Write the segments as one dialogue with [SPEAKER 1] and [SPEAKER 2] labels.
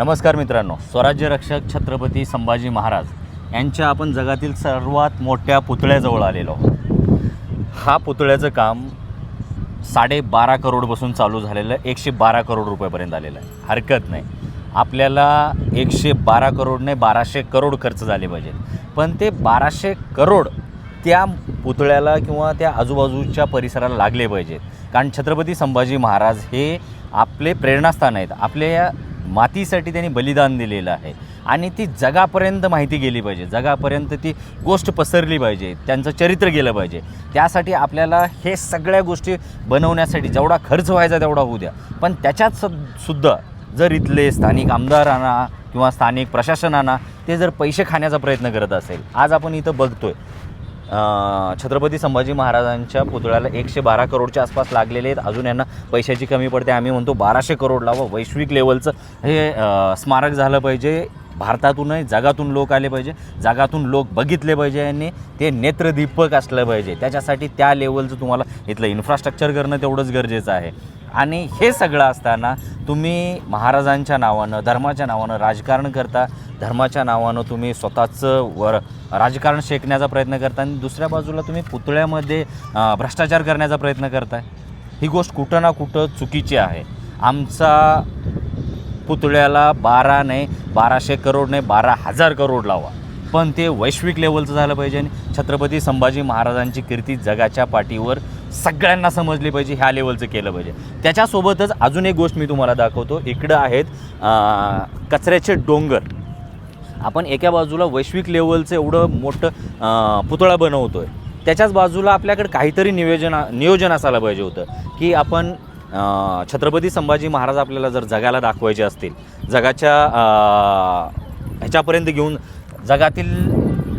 [SPEAKER 1] नमस्कार मित्रांनो, स्वराज्य रक्षक छत्रपती संभाजी महाराज यांच्या आपण जगातील सर्वात मोठ्या पुतळ्याजवळ आलेलो आहोत. हा पुतळ्याचं काम 12.5 करोडपासून चालू झालेलं 112 करोड रुपयापर्यंत आलेलं आहे. हरकत नाही, आपल्याला 112 करोड नाही 1200 करोड खर्च झाले पाहिजेत, पण ते 1200 करोड त्या पुतळ्याला किंवा त्या आजूबाजूच्या परिसराला लागले पाहिजेत. कारण छत्रपती संभाजी महाराज हे आपले प्रेरणास्थान आहेत. आपल्या मातीसाठी त्यांनी बलिदान दिलेलं आहे आणि ती जगापर्यंत माहिती गेली पाहिजे, जगापर्यंत ती गोष्ट पसरली पाहिजे, त्यांचं चरित्र गेलं पाहिजे. त्यासाठी आपल्याला हे सगळ्या गोष्टी बनवण्यासाठी जेवढा खर्च व्हायचा तेवढा होऊ द्या, पण त्याच्यात सुद्धा जर इथले स्थानिक आमदारांना किंवा स्थानिक प्रशासनांना ते जर पैसे खाण्याचा प्रयत्न करत असेल. आज आपण इथं बघतोय छत्रपती संभाजी महाराजांच्या पुतळ्याला 112 करोडच्या आसपास लागलेले आहेत. अजून यांना पैशाची कमी पडते. आम्ही म्हणतो 1200 करोड लावा. वैश्विक लेवलचं हे स्मारक झालं पाहिजे. भारतातूनही जगातून लोक आले पाहिजे, जगातून लोक बघितले पाहिजे आणि ते नेत्रदीपक असलं पाहिजे. त्याच्यासाठी त्या लेवलचं तुम्हाला इथलं इन्फ्रास्ट्रक्चर करणं तेवढंच गरजेचं आहे. आणि हे सगळं असताना तुम्ही महाराजांच्या नावानं, धर्माच्या नावानं राजकारण करता. धर्माच्या नावानं तुम्ही स्वतःचं राजकारण शेकण्याचा प्रयत्न करता आणि दुसऱ्या बाजूला तुम्ही पुतळ्यामध्ये भ्रष्टाचार करण्याचा प्रयत्न करताय. ही गोष्ट कुठं ना कुठं चुकीची आहे. आमचा पुतळ्याला 12 नाही 1200 करोड नाही 12,000 करोड लावा, पण ते वैश्विक लेवलचं झालं पाहिजे आणि छत्रपती संभाजी महाराजांची कीर्ती जगाच्या पाठीवर सगळ्यांना समजली पाहिजे. ह्या लेवलचं केलं पाहिजे. त्याच्यासोबतच अजून एक गोष्ट मी तुम्हाला दाखवतो. इकडं आहेत कचऱ्याचे डोंगर. आपण एका बाजूला वैश्विक लेवलचं एवढं मोठं पुतळा बनवतो आहे, त्याच्याच बाजूला आपल्याकडे काहीतरी नियोजन असायला पाहिजे होतं की आपण छत्रपती संभाजी महाराज आपल्याला जर जगाला दाखवायचे असतील, जगाच्या ह्याच्यापर्यंत घेऊन जगातील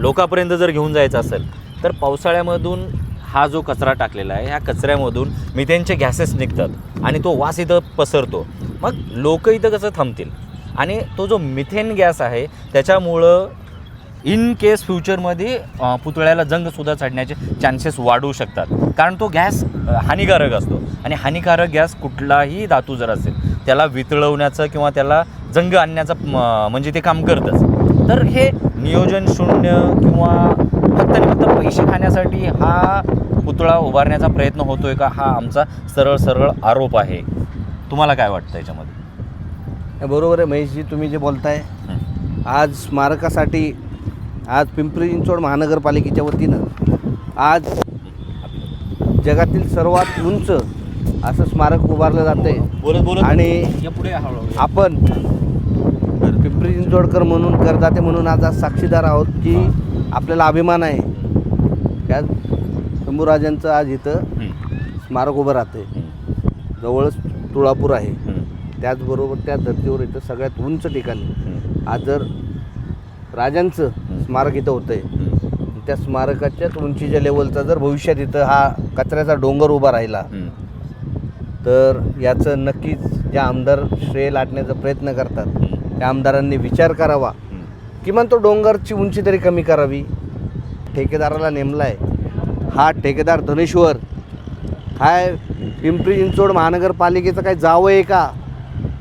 [SPEAKER 1] लोकांपर्यंत जर घेऊन जायचं असेल तर पावसाळ्यामधून हा जो कचरा टाकलेला आहे, ह्या कचऱ्यामधून मिथेनचे गॅसेस निघतात आणि तो वास इथं पसरतो. मग लोक इथं कसं थांबतील? आणि तो जो मिथेन गॅस आहे त्याच्यामुळं इन केस फ्युचरमध्ये पुतळ्याला जंगसुद्धा चढण्याचे चान्सेस वाढू शकतात. कारण तो गॅस हानिकारक असतो आणि हानिकारक गॅस कुठलाही धातू जर असेल त्याला वितळवण्याचं किंवा त्याला जंग आणण्याचं म्हणजे ते काम करतंच. तर हे नियोजन शून्य किंवा फक्त आणि फक्त पैसे खाण्यासाठी हा पुतळा उभारण्याचा प्रयत्न होतो आहे का, हा आमचा सरळ आरोप आहे. तुम्हाला काय वाटतं याच्यामध्ये?
[SPEAKER 2] बरोबर आहे महेशजी, तुम्ही जे बोलताय. आज स्मारकासाठी आज पिंपरी चिंचवड महानगरपालिकेच्या वतीनं आज जगातील सर्वात उंच असं स्मारक उभारलं जातं आहे आणि आपण पिंपरी चिंचवडकर म्हणून, करदाते म्हणून आज साक्षीदार आहोत की आपल्याला अभिमान आहे. त्या शंभूराजांचं आज इथं स्मारक उभं राहतं आहे. जवळच तुळापूर आहे. त्याचबरोबर त्या धर्तीवर इथं सगळ्यात उंच ठिकाणी आज जर राजांचं स्मारक इथं होतं आहे, त्या स्मारकाच्याच उंचीच्या लेवलचा जर भविष्यात इथं हा कचऱ्याचा डोंगर उभा राहिला तर याचं नक्कीच जे आमदार श्रेय लाटण्याचा प्रयत्न करतात त्या आमदारांनी विचार करावा. किमान तो डोंगरची उंची तरी कमी करावी. ठेकेदाराला नेमला आहे हा ठेकेदार धनेश्वर. हा पिंपरी चिंचवड महानगरपालिकेचा काय जावं आहे का?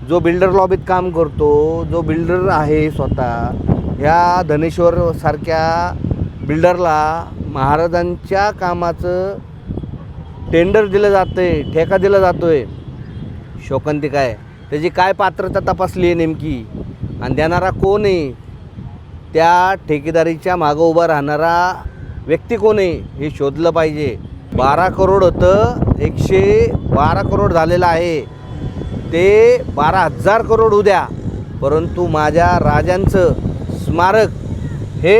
[SPEAKER 2] जो बिल्डर लॉबीत काम करतो, जो बिल्डर आहे स्वतः, ह्या धनेश्वरसारख्या बिल्डरला महाराजांच्या कामाचं टेंडर दिलं जातं आहे, ठेका दिला जातो आहे. शोकांतिका आहे. त्याची काय पात्रता तपासली आहे नेमकी आणि देणारा कोण आहे? त्या ठेकेदारीच्या मागं उभा राहणारा व्यक्ती कोण आहे हे शोधलं पाहिजे. 12 करोड होतं, 112 करोड झालेलं आहे. ते 12,000 करोड होऊ द्या, परंतु माझ्या राजांचं स्मारक हे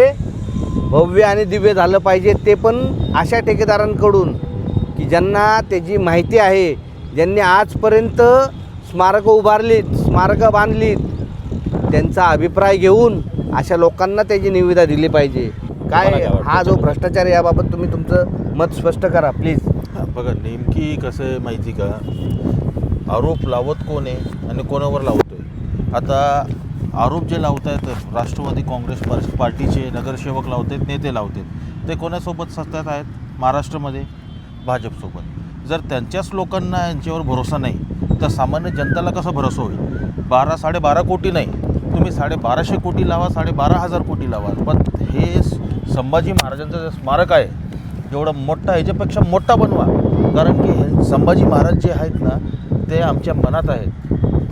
[SPEAKER 2] भव्य आणि दिव्य झालं पाहिजे. ते पण अशा ठेकेदारांकडून की ज्यांना त्याची माहिती आहे, ज्यांनी आजपर्यंत स्मारकं उभारलीत, स्मारकं बांधलीत, त्यांचा अभिप्राय घेऊन अशा लोकांना त्याची निविदा दिली पाहिजे. काय हा जो भ्रष्टाचार आहे याबाबत तुम्ही तुमचं मत स्पष्ट करा प्लीज.
[SPEAKER 3] बघा, नेमकी कसं आहे माहिती का, आरोप लावत कोण आहे आणि कोणावर लावतो आहे? आता आरोप जे लावत आहेत राष्ट्रवादी काँग्रेस पार्टीचे नगरसेवक लावत आहेत, नेते लावत आहेत. ते कोणासोबत सत्तेत आहेत? महाराष्ट्रामध्ये भाजपसोबत. जर त्यांच्याच लोकांना यांच्यावर भरोसा नाही तर सामान्य जनतेला कसा भरोसा होईल? 12-12.5 कोटी नाही तुम्ही 1250 कोटी लावा, 12,500 कोटी लावा, पण हे संभाजी महाराजांचं जे स्मारक आहे एवढं मोठं, ह्याच्यापेक्षा मोठा बनवा. कारण की हे संभाजी महाराज जे आहेत ना, ते आमच्या मनात आहेत,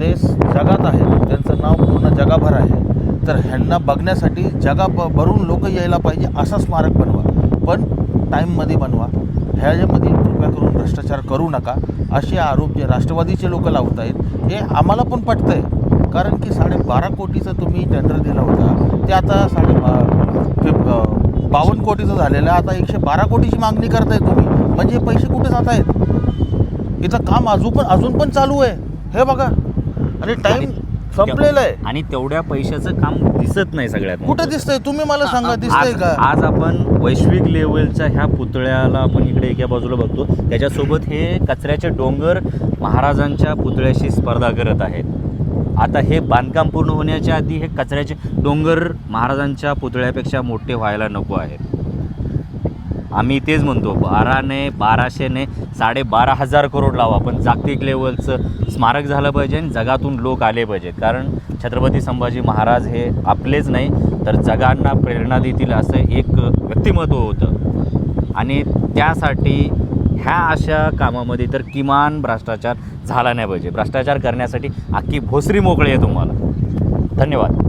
[SPEAKER 3] ते जगात आहेत, त्यांचं नाव पूर्ण जगाभर आहे. तर ह्यांना बघण्यासाठी भरून लोक यायला पाहिजे असं स्मारक बनवा, पण टाईममध्ये बनवा. ह्याच्यामध्ये कृपया करून भ्रष्टाचार करू नका. असे आरोप जे राष्ट्रवादीचे लोक लावत आहेत हे आम्हाला पण पटतं आहे. कारण की 12.5 कोटीचं तुम्ही टेंडर दिलं होतं, ते आता 52 कोटीचं झालेलं आहे. आता 112 कोटीची मागणी करताय तुम्ही, म्हणजे हे पैसे कुठे जात आहेत? इथं काम अजून पण चालू आहे, हे बघा. आणि टाईम संपलेलं आहे
[SPEAKER 1] आणि तेवढ्या पैशाचं काम दिसत नाही. सगळ्यात
[SPEAKER 3] कुठे दिसतंय? तुम्ही मला सांगा, दिसतंय का?
[SPEAKER 1] आज आपण वैश्विक लेवलच्या ह्या पुतळ्याला आपण इकडे एका बाजूला बघतो, त्याच्यासोबत हे कचऱ्याचे डोंगर महाराजांच्या पुतळ्याशी स्पर्धा करत आहेत. आता हे बांधकाम पूर्ण होण्याच्या आधी हे कचऱ्याचे डोंगर महाराजांच्या पुतळ्यापेक्षा मोठे व्हायला नको आहेत. आम्ही तेच म्हणतो, 1200 12,500 करोड लावा, पण जागतिक लेवलचं स्मारक झालं पाहिजे आणि जगातून लोक आले पाहिजेत. कारण छत्रपती संभाजी महाराज हे आपलेच नाही तर जगांना प्रेरणा देतील असं एक व्यक्तिमत्व होतं. आणि त्यासाठी ह्या अशा कामामध्ये तर किमान भ्रष्टाचार झाला नाही पाहिजे. भ्रष्टाचार करण्यासाठी अख्खी भोसरी मोकळी आहे तुम्हाला. धन्यवाद.